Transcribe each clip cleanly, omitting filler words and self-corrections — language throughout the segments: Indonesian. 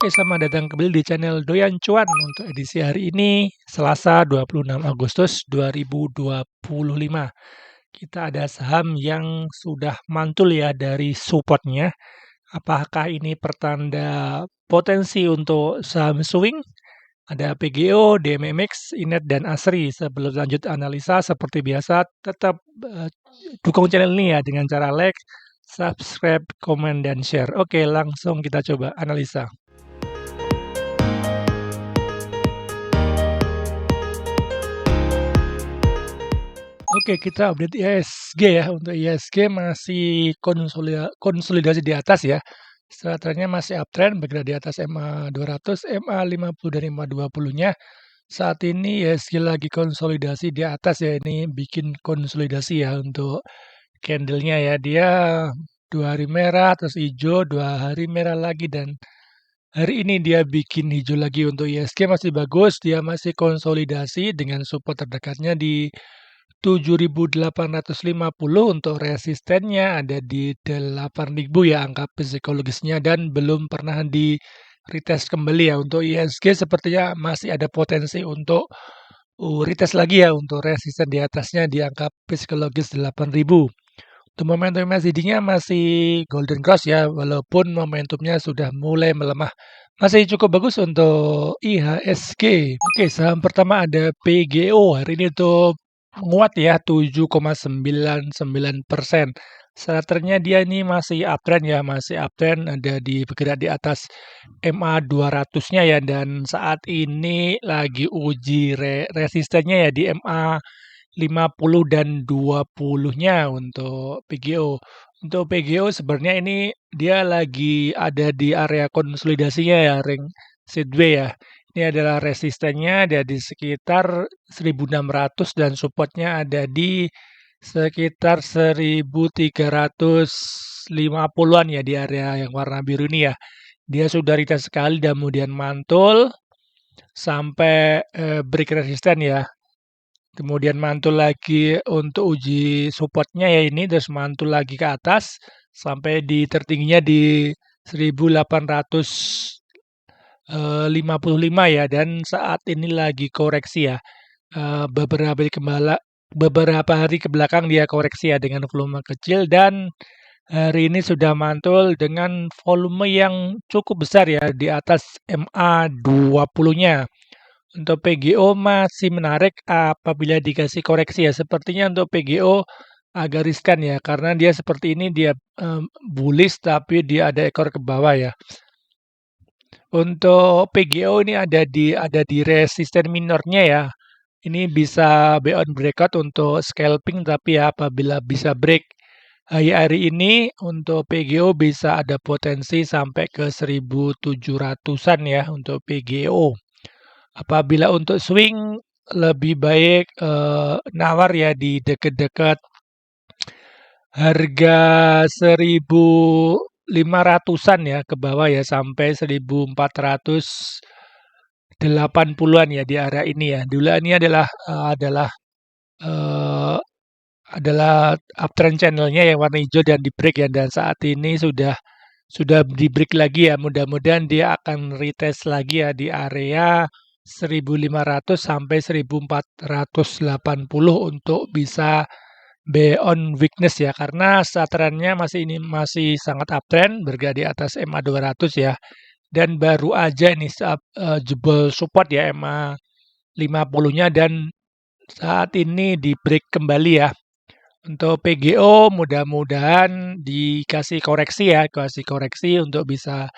Oke, selamat datang kembali di channel Doyan Cuan untuk edisi hari ini, Selasa 26 Agustus 2025. Kita ada saham yang sudah mantul ya dari supportnya. Apakah ini pertanda potensi untuk saham swing? Ada PGO, DMMX, Inet, dan ASRI. Sebelum lanjut analisa, seperti biasa, tetap dukung channel ini ya dengan cara like, subscribe, komen, dan share. Oke, langsung kita coba analisa. Oke, kita update IHSG ya. Untuk IHSG masih konsolidasi di atas ya. Trennya masih uptrend, bergerak di atas MA 200, MA 50 dan MA 20-nya. Saat ini IHSG lagi konsolidasi di atas ya. Ini bikin konsolidasi ya untuk candlenya ya. Dia 2 hari merah, terus hijau, 2 hari merah lagi, dan hari ini dia bikin hijau lagi. Untuk IHSG masih bagus, dia masih konsolidasi dengan support terdekatnya di 7.850, untuk resistennya ada di 8.000 ya angka psikologisnya, dan belum pernah di retest kembali ya. Untuk IHSG sepertinya masih ada potensi untuk retest lagi ya, untuk resisten di atasnya di angka psikologis 8.000. Untuk momentum MACD-nya masih golden cross ya, walaupun momentumnya sudah mulai melemah. Masih cukup bagus untuk IHSG. Oke, saham pertama ada PGO. Hari ini tuh menguat ya, 7,99%. Charternya dia ini masih uptrend ya, masih uptrend, ada di bergerak di atas MA 200-nya ya, dan saat ini lagi uji resistennya ya di MA 50 dan 20-nya untuk PGO. Untuk PGO sebenarnya ini dia lagi ada di area konsolidasinya ya, ring sideways ya. Ini adalah resistennya ada di sekitar 1.600 dan supportnya ada di sekitar 1.350-an ya, di area yang warna biru ini ya. Dia sudah retest sekali dan kemudian mantul sampai break resisten ya. Kemudian mantul lagi untuk uji supportnya ya ini, terus mantul lagi ke atas sampai di tertingginya di 1.855 ya, dan saat ini lagi koreksi ya. Beberapa hari ke belakang dia koreksi ya dengan volume kecil, dan hari ini sudah mantul dengan volume yang cukup besar ya di atas MA 20-nya. Untuk PGO masih menarik apabila dikasih koreksi ya. Sepertinya untuk PGO agak riskan ya, karena dia seperti ini, dia bullish tapi dia ada ekor ke bawah ya. Untuk PGO ini ada di resisten minornya ya. Ini bisa buy on breakout untuk scalping, tapi ya apabila bisa break hari ini untuk PGO bisa ada potensi sampai ke 1.700-an ya untuk PGO. Apabila untuk swing lebih baik nawar ya di dekat-dekat harga 1.500-an ya ke bawah ya, sampai 1.480-an ya di area ini ya. Dulu ini adalah uptrend channelnya yang warna hijau dan di break ya, dan saat ini sudah di break lagi ya. Mudah-mudahan dia akan retest lagi ya di area 1.500 sampai 1.480 untuk bisa buy on weakness ya, karena trennya masih sangat uptrend, bergerak di atas MA 200 ya, dan baru aja ini jebol support ya MA 50-nya, dan saat ini di break kembali ya. Untuk PGO mudah-mudahan dikasih koreksi ya, untuk bisa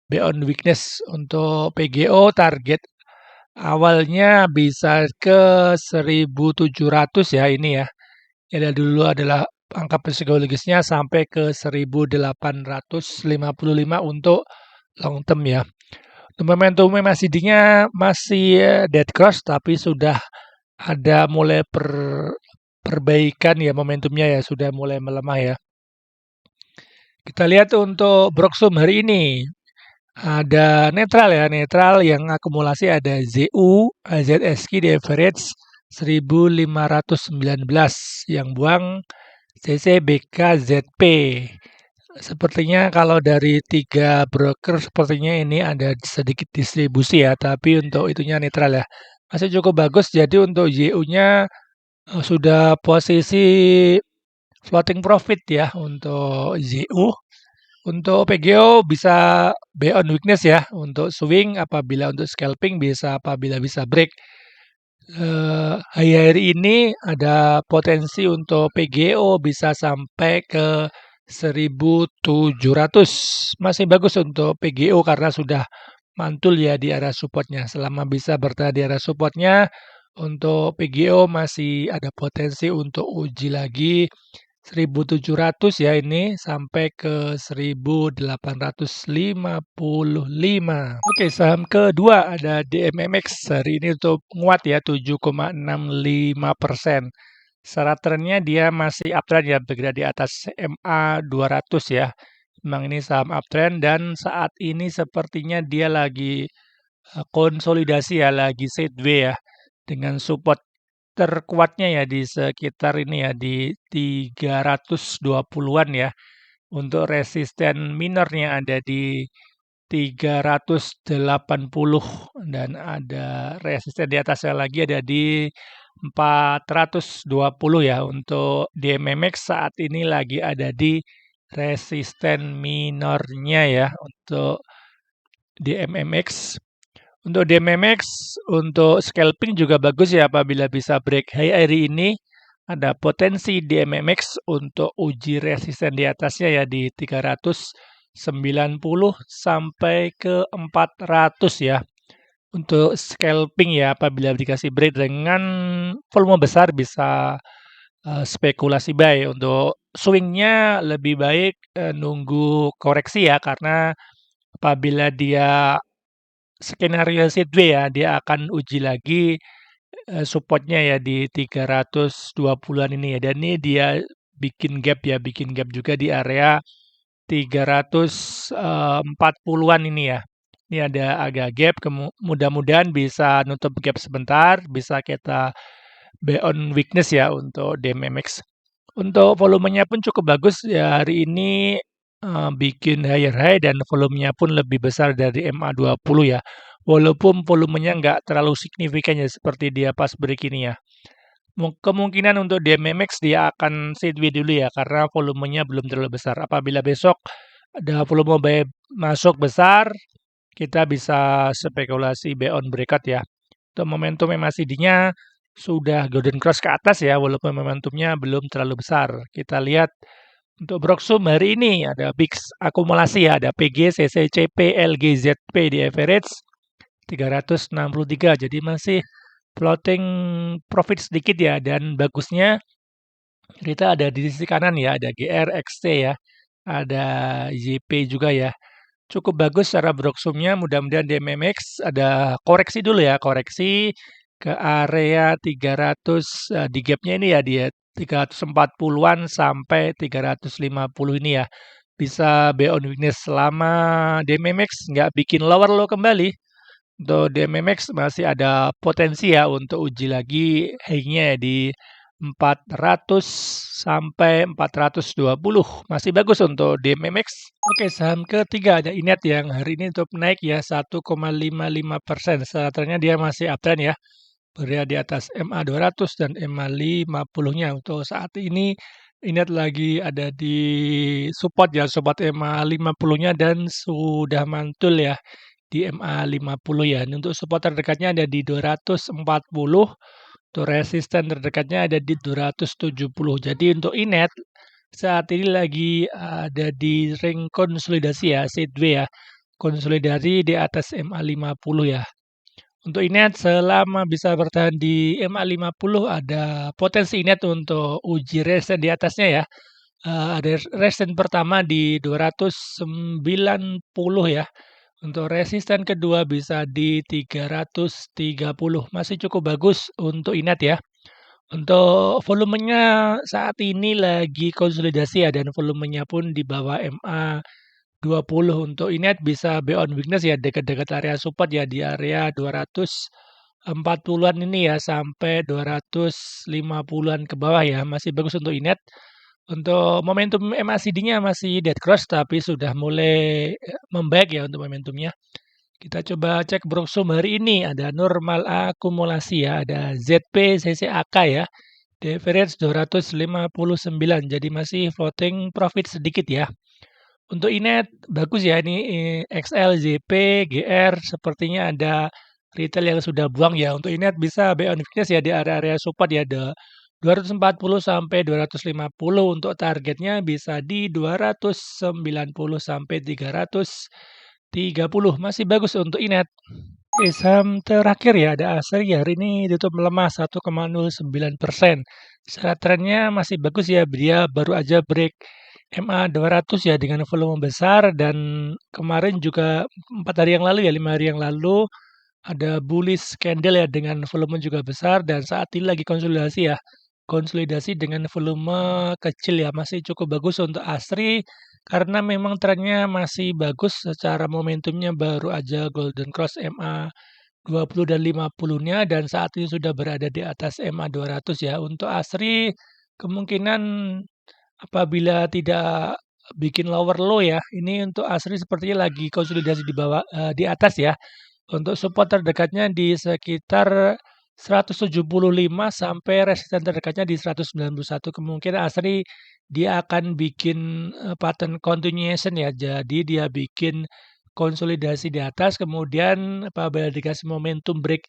buy on weakness. Untuk PGO target awalnya bisa ke 1.700 ya ini ya. Yang dulu adalah angka psikologisnya sampai ke 1.855 untuk long term ya. Untuk momentum MACD-nya masih dead cross, tapi sudah ada mulai perbaikan ya, momentumnya ya sudah mulai melemah ya. Kita lihat untuk Broxum hari ini ada netral ya, netral yang akumulasi ada ZU, ZSQ di average 1.519, yang buang CC, BK, ZP. Sepertinya kalau dari 3 broker sepertinya ini ada sedikit distribusi ya, tapi untuk itunya netral ya. Masih cukup bagus, jadi untuk YU-nya sudah posisi floating profit ya untuk YU. Untuk PGO bisa buy on weakness ya, untuk swing apabila untuk scalping bisa apabila bisa break. Hari-hari ini ada potensi untuk PGO bisa sampai ke 1.700. Masih bagus untuk PGO karena sudah mantul ya di area supportnya. Selama bisa bertahan di area supportnya, untuk PGO masih ada potensi untuk uji lagi 1.700 ya ini sampai ke 1.855. Oke, saham kedua ada DMMX. Hari ini untuk menguat ya 7,65%. Secara trennya dia masih uptrend ya, bergerak di atas MA 200 ya. Memang ini saham uptrend dan saat ini sepertinya dia lagi konsolidasi ya, lagi sideways ya, dengan support terkuatnya ya di sekitar ini ya, di 320-an ya. Untuk resisten minornya ada di 380 dan ada resisten di atasnya lagi ada di 420 ya. Untuk DMMX saat ini lagi ada di resisten minornya ya untuk DMMX. Untuk DMMX, untuk scalping juga bagus ya apabila bisa break high hari ini. Ada potensi DMMX untuk uji resisten di atasnya ya di 390 sampai ke 400 ya. Untuk scalping ya apabila dikasih break dengan volume besar bisa spekulasi buy. Untuk swingnya lebih baik nunggu koreksi ya karena apabila dia skenario sideways ya, dia akan uji lagi supportnya ya di 320-an ini ya. Dan ini dia bikin gap ya, bikin gap juga di area 340-an ini ya. Ini ada agak gap, mudah-mudahan bisa nutup gap sebentar, bisa kita buy on weakness ya untuk DMMX. Untuk volumenya pun cukup bagus ya hari ini bikin higher high dan volumenya pun lebih besar dari MA20 ya. Walaupun volumenya nggak terlalu signifikan ya seperti dia pas break ini ya. Kemungkinan untuk DMMX dia akan sideways dulu ya karena volumenya belum terlalu besar. Apabila besok ada volume buy masuk besar, kita bisa spekulasi buy on breakout ya. Untuk momentum MACD-nya sudah golden cross ke atas ya, walaupun momentumnya belum terlalu besar. Kita lihat untuk Broksum hari ini ada big akumulasi ya, ada PG, CC, CP, LG, ZP di average 363. Jadi masih floating profit sedikit ya dan bagusnya kita ada di sisi kanan ya, ada GR, XT ya, ada YP juga ya. Cukup bagus secara Broksumnya, mudah-mudahan DMMX ada koreksi dulu ya, koreksi ke area 300 di gapnya ini ya dia 340-an sampai 350 ini ya. Bisa buy on weakness selama DMMX nggak bikin lower low kembali. Untuk DMMX masih ada potensi ya untuk uji lagi high-nya ya di 400 sampai 420. Masih bagus untuk DMMX. Oke, saham ketiga ada Inet yang hari ini tetap naik ya 1,55%. Setelahnya dia masih uptrend ya. Berada di atas MA 200 dan MA 50-nya. Untuk saat ini Inet lagi ada di support ya, support MA 50-nya dan sudah mantul ya di MA 50 ya. Ini untuk support terdekatnya ada di 240. Untuk resisten terdekatnya ada di 270. Jadi untuk Inet saat ini lagi ada di ring konsolidasi ya, sideways ya. Konsolidasi di atas MA 50 ya. Untuk Inet selama bisa bertahan di MA 50 ada potensi Inet untuk uji resisten di atasnya ya. Ada resisten pertama di 290 ya. Untuk resisten kedua bisa di 330. Masih cukup bagus untuk Inet ya. Untuk volumenya saat ini lagi konsolidasi ya dan volumenya pun di bawah MA 20. Untuk Inet bisa buy on weakness ya dekat-dekat area support ya di area 240-an ini ya sampai 250-an ke bawah ya. Masih bagus untuk Inet. Untuk momentum MACD-nya masih dead cross tapi sudah mulai membaik ya untuk momentumnya. Kita coba cek Broksum hari ini ada normal akumulasi ya, ada ZP CCAK ya. The average 259 jadi masih floating profit sedikit ya. Untuk Inet bagus ya ini XL, JP, GR sepertinya ada retail yang sudah buang ya. Untuk Inet bisa buy on weakness ya di area-area support ya ada 240 sampai 250 untuk targetnya bisa di 290 sampai 330 masih bagus untuk Inet. Saham terakhir ya ada Asri hari ini tutup melemah 1,09%. Secara trennya masih bagus ya, dia baru aja break MA 200 ya dengan volume besar dan kemarin juga 4 hari yang lalu ya 5 hari yang lalu ada bullish candle ya dengan volume juga besar dan saat ini lagi konsolidasi ya. Konsolidasi dengan volume kecil ya masih cukup bagus untuk Asri karena memang trennya masih bagus secara momentumnya baru aja golden cross MA 20 dan 50-nya dan saat ini sudah berada di atas MA 200 ya. Untuk Asri kemungkinan apabila tidak bikin lower low ya, ini untuk Asri sepertinya lagi konsolidasi di bawah di atas ya. Untuk support terdekatnya di sekitar 175 sampai resisten terdekatnya di 191. Kemungkinan Asri dia akan bikin pattern continuation ya. Jadi dia bikin konsolidasi di atas kemudian apabila dikasih momentum break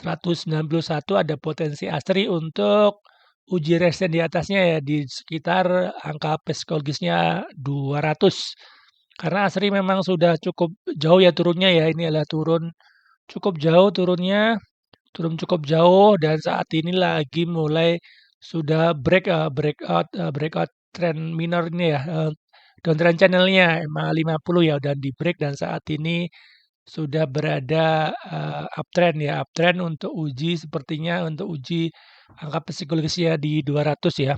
191 ada potensi Asri untuk uji resisten di atasnya ya di sekitar angka psikologisnya 200. Karena Asri memang sudah cukup jauh ya turunnya ya. Ini adalah turun cukup jauh turunnya, turun cukup jauh dan saat ini lagi mulai sudah breakout trend minor ini ya, downtrend channel-nya MA 50 ya dan di-break dan saat ini sudah berada, uptrend ya, uptrend untuk uji sepertinya untuk uji angka psikologisnya di 200 ya.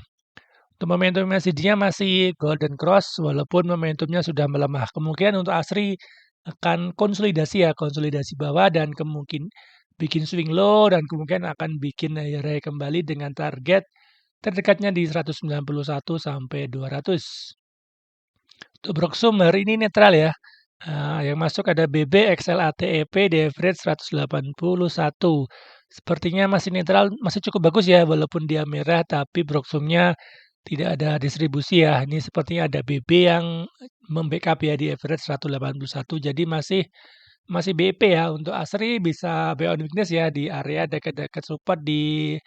Untuk momentum MACD-nya masih golden cross walaupun momentumnya sudah melemah. Kemungkinan untuk Asri akan konsolidasi ya, konsolidasi bawah dan kemungkin bikin swing low dan kemungkinan akan bikin area kembali dengan target terdekatnya di 191 sampai 200. Untuk Broksum hari ini netral ya. Yang masuk ada BB, XLAT, EP, di average 181. Sepertinya masih netral, masih cukup bagus ya walaupun dia merah tapi Broksumnya tidak ada distribusi ya. Ini sepertinya ada BB yang membackup ya di average 181. Jadi masih BP ya. Untuk Asri bisa buy on weakness ya di area dekat-dekat support di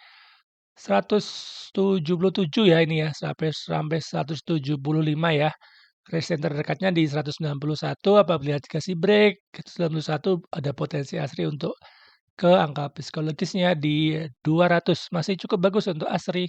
177 ya ini ya sampai sampai 175 ya. Resisten terdekatnya di 191 apabila dikasih break ke 91 ada potensi Asri untuk ke angka psikologisnya di 200 masih cukup bagus untuk Asri.